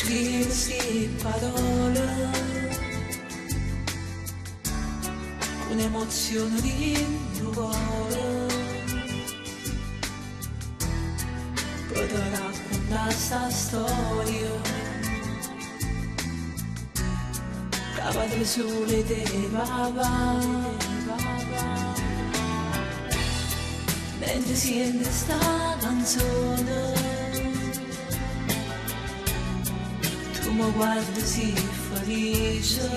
scrivi queste parole con emozione di nuvole per raccontare sta storia cava del sole dei papà mentre sente sta canzone tu mi guardi si felice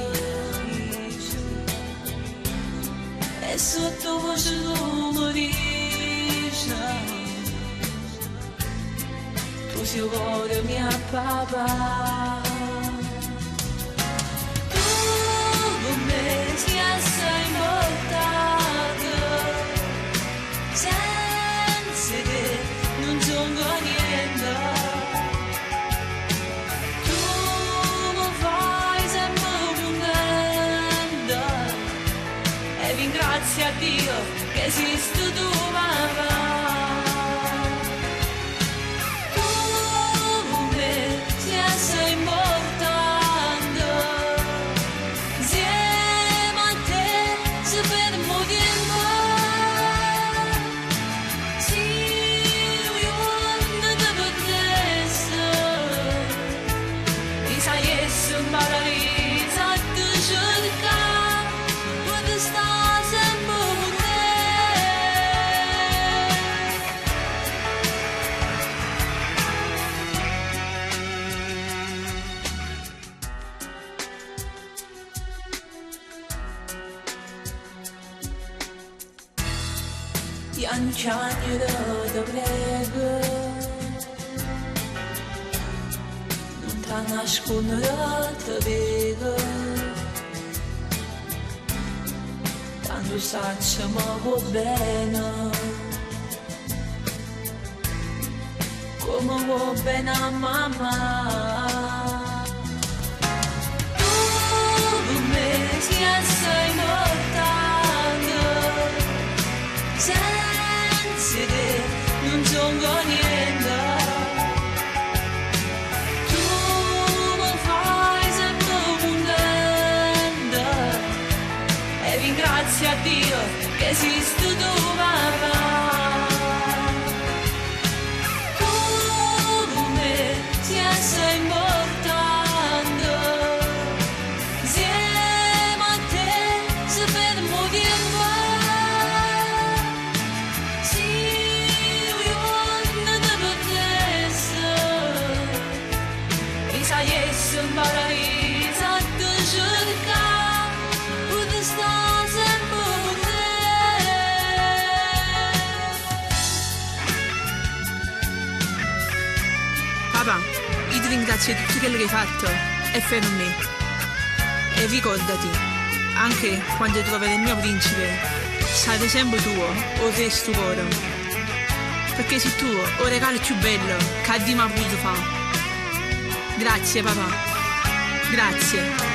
e sotto voce tu mi dici tu sei cuore mio papà tu con me sei assai importante senza te non sono niente tu mi fai sempre contenta e ringrazio a Dio che esiste tu papà tu con me sei assai importante insieme a te si fermo tempo sì io non ti potessi mi sai essere paralizza ti cerca quando sta sempre con te piangiani da prego non ti nascondere te vedo tanto saccio ma va bene come va bene a mamma tu con me sei assai importante senza te non sono niente tu mi fai sempre contenta e ringrazio a Dio che esiste tu papà tu con me sei assai importante insieme a te si fermo tempo sì io non ti potessi mi sai essere paralizza ti cerca quando sta sempre con te Papà, io ti ringrazio di tutto quello che hai fatto e fai per me. E ricordati, anche quando troverai il mio principe, sarai sempre tuo, o resto cuore. Perché sei tu, il regalo più bello che Dio mi ha voluto fare. Grazie papà, grazie.